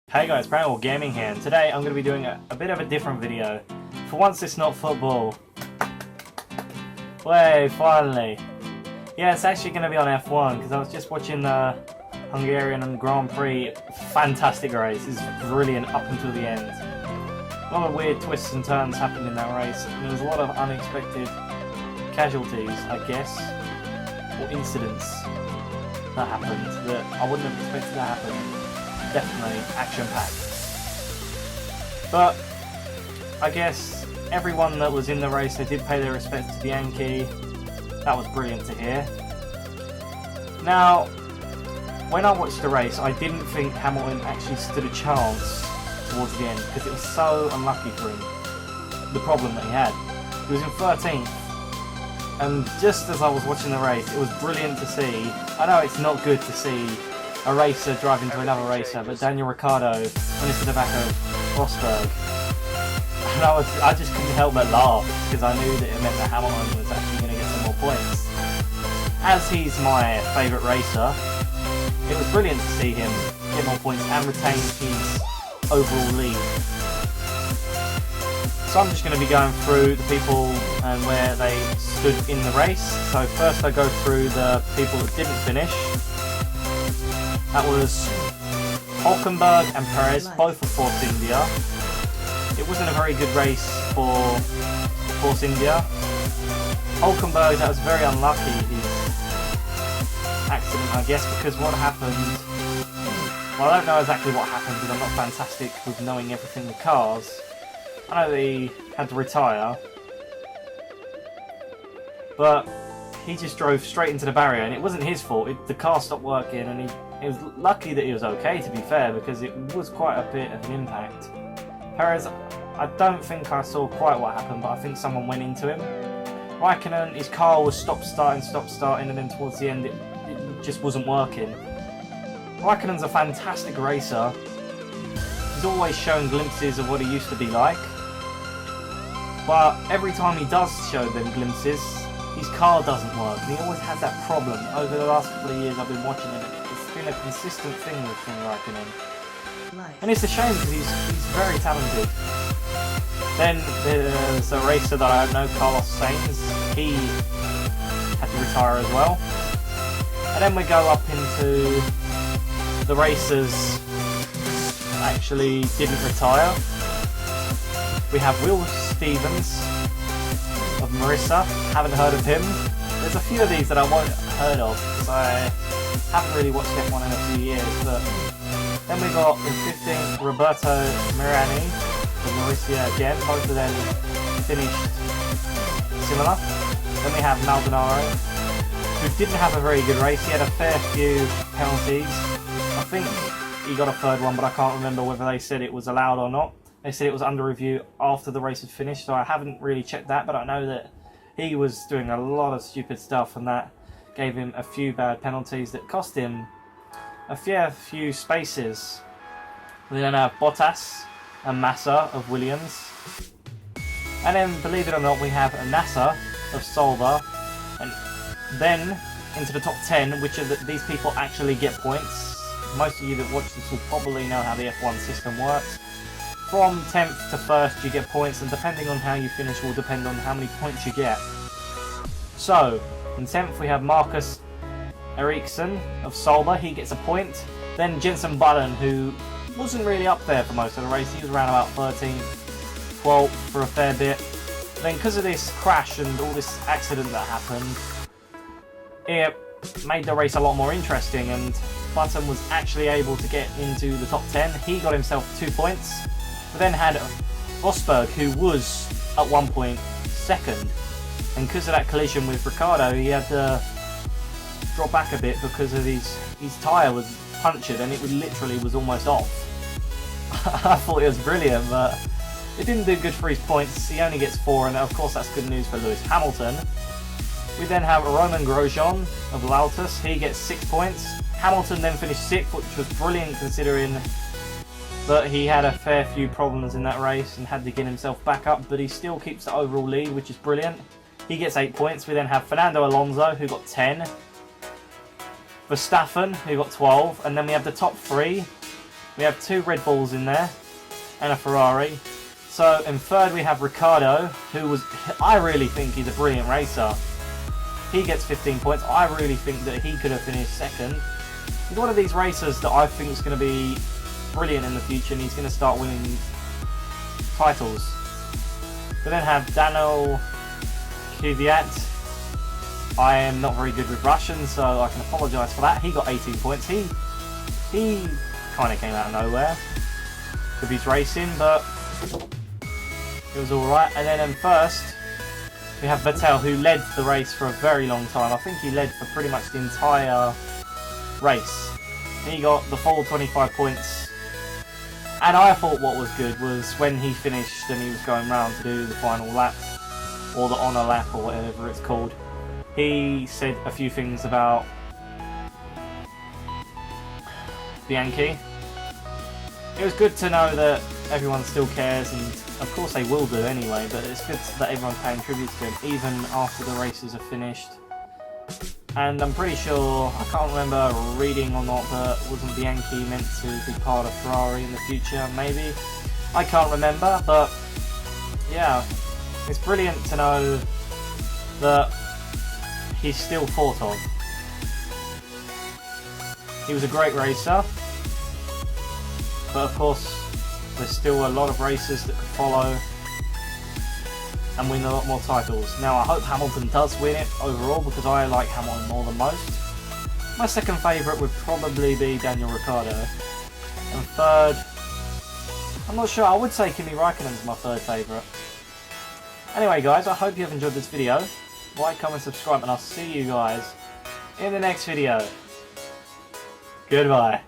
Hey guys, Prangell Gaming here, and today I'm going to be doing a bit of a different video. For once it's not football. Way, finally. Yeah, it's actually going to be on F1, because I was just watching the Hungarian Grand Prix. Fantastic race, it's brilliant up until the end. A lot of weird twists and turns happened in that race, and there was a lot of unexpected casualties, I guess, or incidents that happened that I wouldn't have expected to happen. Definitely action-packed. But I guess everyone that was in the race, they did pay their respects to Bianchi. That was brilliant to hear. Now, when I watched the race, I didn't think Hamilton actually stood a chance towards the end because it was so unlucky for him. The problem that he had. He was in 13th. And just as I was watching the race, it was brilliant to see. I know it's not good to see a racer drive into another racer, but Daniel Ricciardo went into the back of Rosberg. And I just couldn't help but laugh, because I knew that it meant that Hamilton was actually going to get some more points. As he's my favourite racer, it was brilliant to see him get more points and retain his overall lead. So I'm just going to be going through the people and where they stood in the race. So first I go through the people that didn't finish. That was Hulkenberg and Perez, both for Force India. It wasn't a very good race for Force India. Hulkenberg, that was very unlucky, his accident, I guess, because what happened... Well, I don't know exactly what happened because I'm not fantastic with knowing everything with cars. I know that he had to retire, but he just drove straight into the barrier, and it wasn't his fault. The car stopped working, and it was lucky that he was okay, to be fair, because it was quite a bit of an impact. Perez, I don't think I saw quite what happened, but I think someone went into him. Raikkonen, his car was stop starting, and then towards the end it just wasn't working. Raikkonen's a fantastic racer. He's always shown glimpses of what he used to be like, but every time he does show them glimpses, his car doesn't work, and he always has that problem. Over the last couple of years I've been watching him, it's been a consistent thing with Kimi Raikkonen. And it's a shame because he's very talented. Then there's a racer that I don't know, Carlos Sainz. He had to retire as well. And then we go up into the racers that actually didn't retire. We have Will Stevens of Marissa, haven't heard of him. There's a few of these that I won't heard of because I haven't really watched F1 in a few years. But then we got in 15th Roberto Mirani of Marissa again. Both of them finished similar. Then we have Maldonado, who didn't have a very good race. He had a fair few penalties. I think he got a third one, but I can't remember whether they said it was allowed or not. They said it was under review after the race had finished, so I haven't really checked that, but I know that he was doing a lot of stupid stuff, and that gave him a few bad penalties that cost him a few spaces. We then have Bottas and Massa of Williams. And then, believe it or not, we have Nasser of Solver. And then into the top 10, which are these people actually get points. Most of you that watch this will probably know how the F1 system works. From 10th to 1st you get points, and depending on how you finish will depend on how many points you get. So, in 10th we have Marcus Eriksson of Solber, he gets a point. Then Jenson Button, who wasn't really up there for most of the race, he was around about 13th, 12th for a fair bit. Then because of this crash and all this accident that happened, it made the race a lot more interesting, and Button was actually able to get into the top 10. He got himself 2 points. We then had Rosberg, who was at one point second, and because of that collision with Ricciardo, he had to drop back a bit because of his tyre was punctured and it literally was almost off. I thought it was brilliant, but it didn't do good for his points. He only gets 4, and of course that's good news for Lewis Hamilton. We then have Roman Grosjean of Lotus, he gets 6 points. Hamilton then finished 6th, which was brilliant considering that he had a fair few problems in that race and had to get himself back up, but he still keeps the overall lead, which is brilliant. He gets 8 points. We then have Fernando Alonso, who got 10. Verstappen, who got 12. And then we have the top 3, We have 2 Red Bulls in there, and a Ferrari. So in third we have Ricciardo, I really think he's a brilliant racer. He gets 15 points. I really think that he could have finished second. He's one of these racers that I think is going to be brilliant in the future, and he's going to start winning titles. We then have Daniel Kvyat. I am not very good with Russian, so I can apologise for that. He got 18 points. He kind of came out of nowhere with his racing, but it was alright. And then in first, we have Vettel, who led the race for a very long time. I think he led for pretty much the entire race. He got the full 25 points. And I thought what was good was when he finished and he was going round to do the final lap, or the honour lap, or whatever it's called. He said a few things about Bianchi. It was good to know that everyone still cares, and of course they will do anyway, but it's good that everyone's paying tribute to him, even after the races are finished. And I'm pretty sure, I can't remember reading or not, but wasn't Bianchi meant to be part of Ferrari in the future, maybe? I can't remember, but yeah, it's brilliant to know that he's still thought of. He was a great racer, but of course there's still a lot of racers that could follow and win a lot more titles. Now I hope Hamilton does win it overall, because I like Hamilton more than most. My second favourite would probably be Daniel Ricciardo. And third, I'm not sure, I would say Kimi Räikkönen's my third favourite. Anyway guys, I hope you have enjoyed this video. Like, comment, subscribe, and I'll see you guys in the next video. Goodbye.